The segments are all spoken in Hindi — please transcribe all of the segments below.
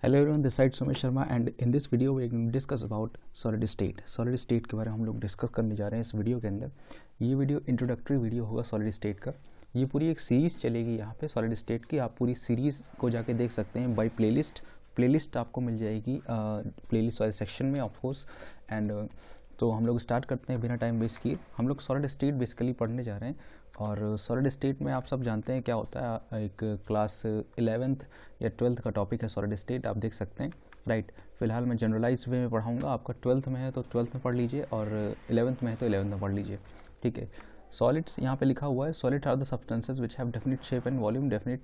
Hello everyone, this side Sumesh Sharma and in this video we are going to discuss about solid state. Solid state के बारे में हम लोग डिस्कस करने जा रहे हैं इस वीडियो के अंदर। ये वीडियो इंट्रोडक्टरी वीडियो होगा सॉलिड स्टेट का। ये पूरी एक सीरीज़ चलेगी यहाँ पे सॉलिड स्टेट की। आप पूरी सीरीज़ को जाके देख सकते हैं बाय प्लेलिस्ट आपको मिल जाएगी प्लेलिस्ट वाले सेक्शन में ऑफ कोर्स। एंड तो हम लोग स्टार्ट करते हैं बिना टाइम वेस्ट किए। हम लोग सॉलिड स्टेट बेसिकली पढ़ने जा रहे हैं और सॉलिड स्टेट में आप सब जानते हैं क्या होता है। एक क्लास 11th या 12th का टॉपिक है सॉलिड स्टेट, आप देख सकते हैं राइट। फिलहाल मैं जनरलाइज्ड वे में पढ़ाऊंगा। आपका 12th में है तो 12th में पढ़ लीजिए और 11th में है तो 11th में पढ़ लीजिए, ठीक है। सॉलिड्स यहाँ पे लिखा हुआ है, solid are the substances which have definite shape and volume. Definite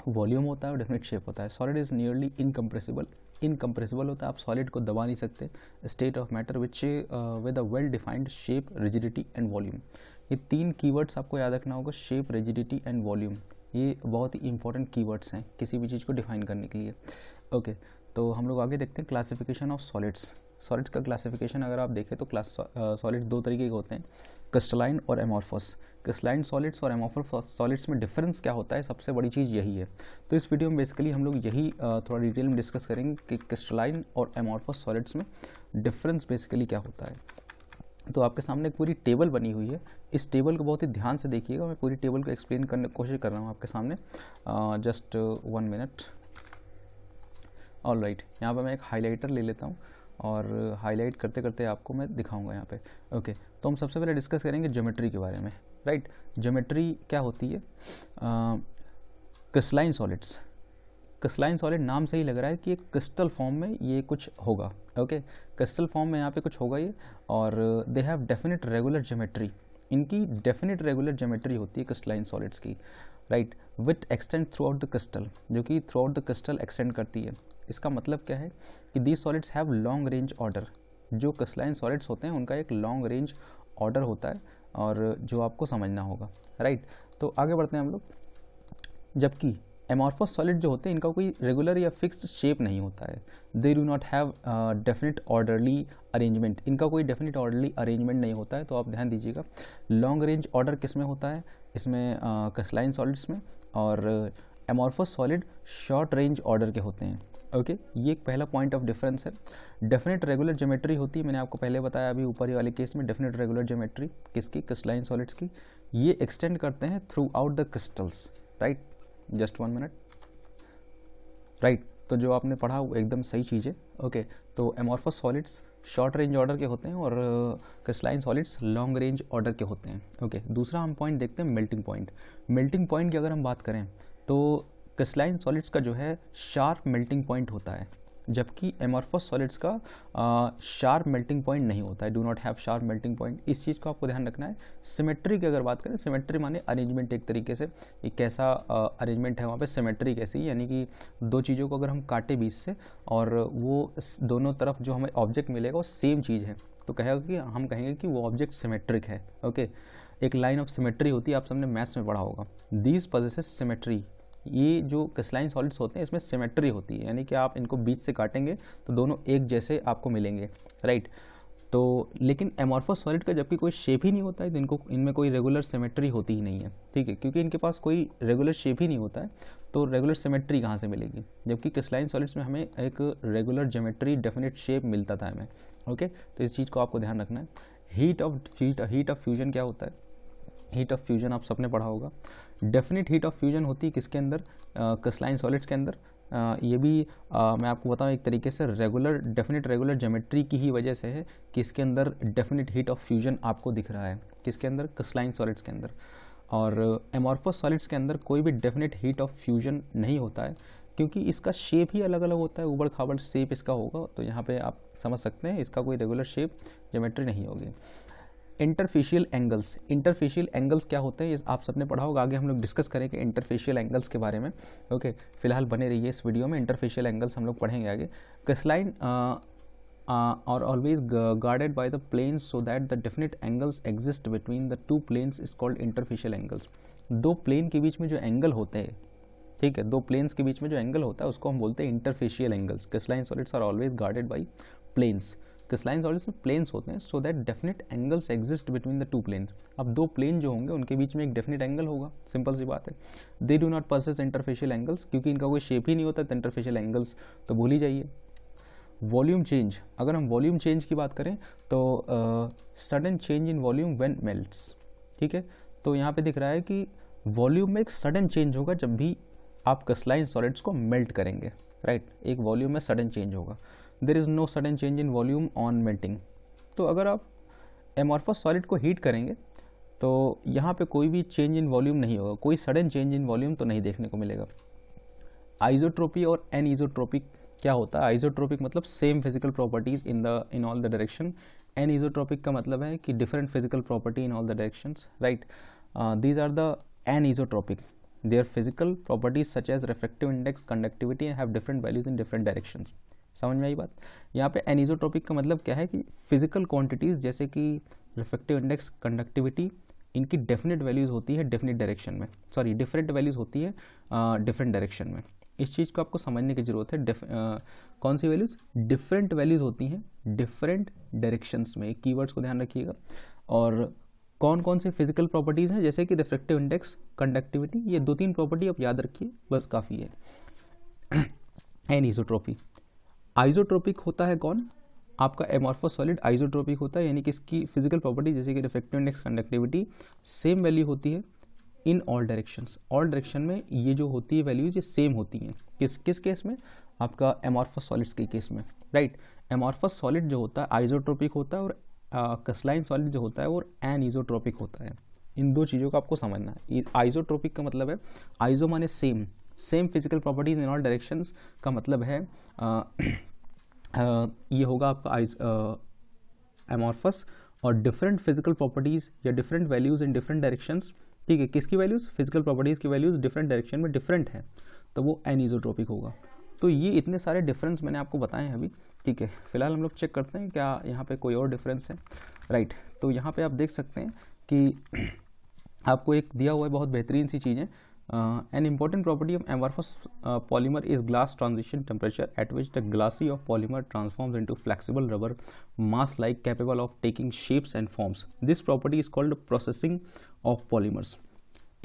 volume होता है और डेफिनेट शेप होता है। सॉलिड इज़ नियरली इनकम्प्रेसिबल होता है, आप सॉलिड को दबा नहीं सकते। State of matter which with a well defined shape, rigidity and volume. ये तीन कीवर्ड्स आपको याद रखना होगा, शेप, रिजिडिटी एंड वॉल्यूम। ये बहुत ही इंपॉर्टेंट कीवर्ड्स हैं किसी भी चीज़ को डिफाइन करने के लिए। ओके, तो हम लोग आगे देखते हैं क्लासिफिकेशन ऑफ सॉलिड्स। सॉलिड्स का क्लासिफिकेशन अगर आप देखें तो सॉलिड्स दो तरीके के होते हैं, क्रिस्टलाइन और एमॉर्फस। क्रिस्टलाइन सॉलिड्स और एमॉर्फस सॉलिड्स में डिफरेंस क्या होता है, सबसे बड़ी चीज़ यही है। तो इस वीडियो में बेसिकली हम लोग यही थोड़ा डिटेल में डिस्कस करेंगे कि क्रिस्टलाइन और एमॉर्फस सॉलिड्स में डिफरेंस बेसिकली क्या होता है। तो आपके सामने एक पूरी टेबल बनी हुई है। इस टेबल को बहुत ही ध्यान से देखिएगा। मैं पूरी टेबल को एक्सप्लेन करने की कोशिश कर रहा हूँ आपके सामने। Just 1 minute. ऑल राइट, यहाँ पर मैं एक हाइलाइटर ले लेता हूँ और हाईलाइट करते करते आपको मैं दिखाऊंगा यहाँ पे। ओके, तो हम सबसे पहले डिस्कस करेंगे ज्योमेट्री के बारे में, राइट। ज्योमेट्री क्या होती है। क्रिस्टलाइन सॉलिड्स, क्रिस्टलाइन सॉलिड नाम से ही लग रहा है कि एक क्रिस्टल फॉर्म में ये कुछ होगा। ओके, क्रिस्टल फॉर्म में यहाँ पे कुछ होगा ये, और they have definite regular geometry. इनकी डेफिनेट रेगुलर ज्योमेट्री होती है क्रिस्टलाइन सॉलिड्स की, right. With extend through out the crystal, जो कि through out the crystal extend करती है। इसका मतलब क्या है कि these solids have long range order. जो क्रिस्टलाइन सॉलिड्स होते हैं उनका एक लॉन्ग रेंज ऑर्डर होता है और जो आपको समझना होगा, राइट। तो आगे बढ़ते हैं हम लोग। जबकि एमॉर्फस सॉलिड जो होते हैं इनका कोई रेगुलर या फिक्स्ड शेप नहीं होता है। They do not have definite orderly arrangement. इनका कोई डेफिनेट ऑर्डरली अरेंजमेंट नहीं होता है। तो आप ध्यान दीजिएगा, लॉन्ग रेंज ऑर्डर किस में होता है, इसमें क्रिस्टलाइन सॉलिड्स में, और amorphous solid short range order के होते हैं। ओके, ये एक पहला पॉइंट ऑफ डिफरेंस है। डेफिनेट रेगुलर ज्योमेट्री होती है, मैंने आपको पहले बताया अभी ऊपर वाले केस में। डेफिनेट रेगुलर ज्योमेट्री किसकी, क्रिस्टलाइन सॉलिड्स की। ये एक्सटेंड करते हैं through out the crystals, right. Just 1 minute, right. तो जो आपने पढ़ा वो एकदम सही चीज़ है। ओके, तो amorphous solids short range order के होते हैं और crystalline solids long range order के होते हैं। ओके, दूसरा हम पॉइंट देखते हैं मेल्टिंग पॉइंट। मेल्टिंग पॉइंट की अगर हम बात करें तो क्रिस्टलाइन सॉलिड्स का जो है शार्प मेल्टिंग पॉइंट होता है, जबकि एमॉर्फस सॉलिड्स का शार्प मेल्टिंग पॉइंट नहीं होता है। Do not have sharp melting point. इस चीज़ को आपको ध्यान रखना है। सिमेट्री की अगर बात करें, सिमेट्री माने अरेंजमेंट, एक तरीके से एक कैसा अरेंजमेंट है वहाँ पे, सिमेट्री कैसी, यानी कि दो चीज़ों को अगर हम काटे बीच से और वो दोनों तरफ जो हमें ऑब्जेक्ट मिलेगा वो सेम चीज़ है, तो कहेगा कि हम कहेंगे कि वो ऑब्जेक्ट सिमेट्रिक है। ओके, एक लाइन ऑफ सिमेट्री होती है, आप सबने मैथ्स में पढ़ा होगा। These possesses symmetry. ये जो क्रिस्टलाइन सॉलिड्स होते हैं इसमें सिमेट्री होती है, यानी कि आप इनको बीच से काटेंगे तो दोनों एक जैसे आपको मिलेंगे, राइट। तो लेकिन एमॉर्फस सॉलिड का जबकि कोई शेप ही नहीं होता है तो इनमें कोई रेगुलर सिमेट्री होती ही नहीं है, ठीक है, क्योंकि इनके पास कोई रेगुलर शेप ही नहीं होता है, तो रेगुलर सिमेट्री कहाँ से मिलेगी। जबकि क्रिस्टलाइन सॉलिड्स में हमें एक रेगुलर ज्योमेट्री, डेफिनेट शेप मिलता था हमें। ओके, तो इस चीज़ को आपको ध्यान रखना है। हीट ऑफ फ्यूजन क्या होता है। हीट ऑफ फ्यूजन आप सबने पढ़ा होगा। डेफिनेट हीट ऑफ फ्यूजन होती है किसके अंदर, क्रिस्टलाइन सॉलिड्स के अंदर। ये भी मैं आपको बताऊं एक तरीके से डेफिनेट रेगुलर ज्योमेट्री की ही वजह से है कि इसके अंदर डेफिनेट हीट ऑफ फ्यूजन आपको दिख रहा है। किसके अंदर, क्रिस्टलाइन सॉलिड्स के अंदर। और एमॉर्फस सॉलिड्स के अंदर कोई भी डेफिनेट हीट ऑफ फ्यूजन नहीं होता है, क्योंकि इसका शेप ही अलग अलग होता है, उबड़ खाबड़ शेप इसका होगा। तो यहाँ पे आप समझ सकते हैं इसका कोई रेगुलर शेप ज्योमेट्री नहीं होगी। इंटरफेशियल एंगल्स क्या होते हैं, ये आप सबने पढ़ा होगा। आगे हम लोग डिस्कस करेंगे इंटरफेशियल एंगल्स के बारे में। ओके, फिलहाल बने रहिए इस वीडियो में, इंटरफेशियल एंगल्स हम लोग पढ़ेंगे आगे। क्रिस्टलाइन और always guarded by the planes so that the definite angles exist between the two planes is called interfacial angles. दो प्लेन के बीच में जो एंगल होते हैं, ठीक है, दो प्लेन्स के बीच में जो एंगल होता है उसको हम बोलते हैं interfacial angles. Crystalline solids are always guarded by planes, crystalline solids में प्लेन्स होते हैं, so that definite angles exist between the two planes. अब दो प्लेन जो होंगे उनके बीच में एक डेफिनेट एंगल होगा, सिंपल सी बात है। They do not possess interfacial angles, क्योंकि इनका कोई शेप ही नहीं होता, तो इंटरफेशियल एंगल्स तो भूल ही जाइए। वॉल्यूम चेंज, अगर हम वॉल्यूम चेंज की बात करें तो sudden change in volume when melts, ठीक है। तो यहाँ पे दिख रहा है कि वॉल्यूम में एक सडन चेंज होगा जब भी आप क्रिस्टलाइन सॉलिड्स को मेल्ट करेंगे, राइट। एक वॉल्यूम में सडन चेंज होगा। There is no sudden change in volume on melting. तो अगर आप एमॉर्फस सॉलिड को हीट करेंगे तो यहाँ पे कोई भी चेंज इन वॉल्यूम नहीं होगा, कोई सडन चेंज इन वॉल्यूम तो नहीं देखने को मिलेगा। आइसोट्रोपी और एनीसोट्रोपिक क्या होता है? आइसोट्रोपिक मतलब same physical properties in all the direction. Anisotropic का मतलब है कि different physical property in all the directions, right. These are the anisotropic, their physical properties such as refractive index, conductivity have different values in different directions. समझ में आई बात? यहाँ पे एनीसोट्रोपिक का मतलब क्या है कि फिजिकल क्वांटिटीज़ जैसे कि रिफ्रैक्टिव इंडेक्स, कंडक्टिविटी, इनकी डेफिनेट वैल्यूज़ होती है डिफरेंट डायरेक्शन में, सॉरी डिफरेंट वैल्यूज़ होती है डिफरेंट डायरेक्शन में। इस चीज़ को आपको समझने की ज़रूरत है। कौन सी वैल्यूज़? डिफरेंट वैल्यूज़ होती हैं डिफरेंट डायरेक्शंस में, कीवर्ड्स को ध्यान रखिएगा। और कौन कौन से फिजिकल प्रॉपर्टीज़ हैं जैसे कि रिफ्रैक्टिव इंडेक्स, कंडक्टिविटी, ये 2-3 प्रॉपर्टी आप याद रखिए, बस काफ़ी है। एनीसोट्रोपी। आइसोट्रोपिक होता है कौन? आपका एमॉर्फस सॉलिड आइसोट्रोपिक होता है, यानी कि इसकी फिजिकल प्रॉपर्टी जैसे कि refractive index, conductivity same value होती है in all directions. All direction में ये जो होती है वैल्यूज ये सेम होती हैं। किस केस में? आपका एमॉर्फस सॉलिड्स के केस में, राइट। एमॉर्फस सॉलिड जो होता है आइसोट्रोपिक होता है और क्रिस्टलाइन सॉलिड जो होता है वो एनीसोट्रोपिक होता है। इन दो चीज़ों को आपको समझना है। आइसोट्रोपिक का मतलब है, आइसो माने same, same physical properties in all directions का मतलब है ये होगा आपका एमॉर्फस, और डिफरेंट फिजिकल प्रॉपर्टीज या different values in different directions, ठीक है। किसकी वैल्यूज? फिजिकल प्रॉपर्टीज की वैल्यूज डिफरेंट डायरेक्शन में डिफरेंट है, तो वो एनीसोट्रोपिक होगा। तो ये इतने सारे डिफरेंस मैंने आपको बताए हैं अभी, ठीक है। फिलहाल हम लोग चेक करते हैं क्या यहाँ पे कोई और डिफरेंस है, राइट। तो यहाँ पे आप देख सकते हैं कि आपको एक दिया हुआ है बहुत बेहतरीन सी चीज़ें। An important property of amorphous polymer is glass transition temperature at which the glassy of polymer transforms into flexible rubber mass-like capable of taking shapes and forms. This property is called processing of polymers.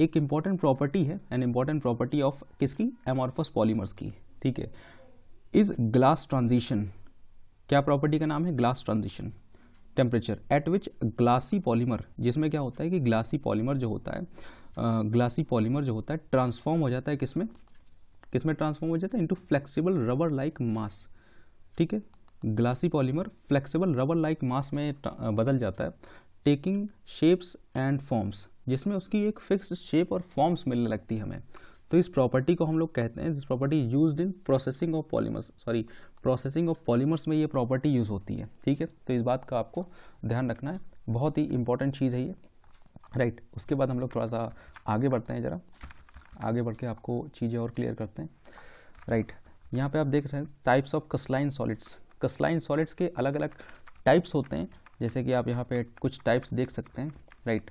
एक important property है, an important property of किसकी? amorphous polymers की, ठीक है। is glass transition, क्या property का नाम है? glass transition temperature at which glassy polymer, जिसमें क्या होता है कि ग्लासी पॉलीमर जो होता है, ग्लासी पॉलीमर जो होता है ट्रांसफॉर्म हो जाता है किसमें ट्रांसफॉर्म हो जाता है? Into flexible rubber like mass, ठीक है। Glassy polymer flexible rubber like mass में बदल जाता है, टेकिंग शेप्स एंड फॉर्म्स, जिसमें उसकी एक फिक्स शेप और फॉर्म्स मिलने लगती है हमें। तो इस प्रॉपर्टी को हम लोग कहते हैं, this property used in processing of polymers, sorry processing of polymers में ये प्रॉपर्टी यूज़ होती है, ठीक है। तो इस बात का आपको ध्यान रखना है, बहुत ही इंपॉर्टेंट चीज़ है ये, राइट। उसके बाद हम लोग थोड़ा सा आगे बढ़ते हैं, ज़रा आगे बढ़ के आपको चीज़ें और क्लियर करते हैं, राइट। यहाँ पे आप देख रहे हैं types of crystalline solids. Crystalline solids के अलग अलग टाइप्स होते हैं, जैसे कि आप यहाँ पे कुछ टाइप्स देख सकते हैं, right.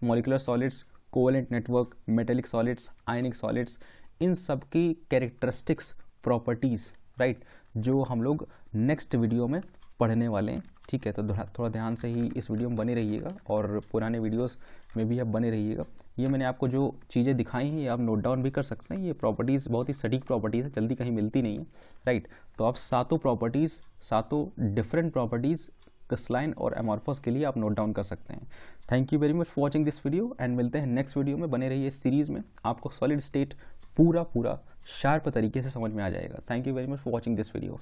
Molecular solids, covalent network, metallic solids, ionic solids, इन सब की कैरेक्टरिस्टिक्स, प्रॉपर्टीज़, राइट, जो हम लोग नेक्स्ट वीडियो में पढ़ने वाले हैं, ठीक है। तो थोड़ा ध्यान से ही इस वीडियो में बने रहिएगा और पुराने वीडियोस में भी आप बने रहिएगा। ये मैंने आपको जो चीज़ें दिखाई हैं ये आप नोट डाउन भी कर सकते हैं। ये प्रॉपर्टीज़ बहुत ही सटीक प्रॉपर्टीज़ है, जल्दी कहीं मिलती नहीं है, राइट। तो आप सातों डिफरेंट प्रॉपर्टीज़ क्रिस्टलाइन और एमॉर्फस के लिए आप नोट डाउन कर सकते हैं। Thank you very much for watching this video and मिलते हैं नेक्स्ट वीडियो में। बने रहिए इस सीरीज़ में, आपको सॉलिड स्टेट पूरा शार्प तरीके से समझ में आ जाएगा। Thank you very much for watching this video.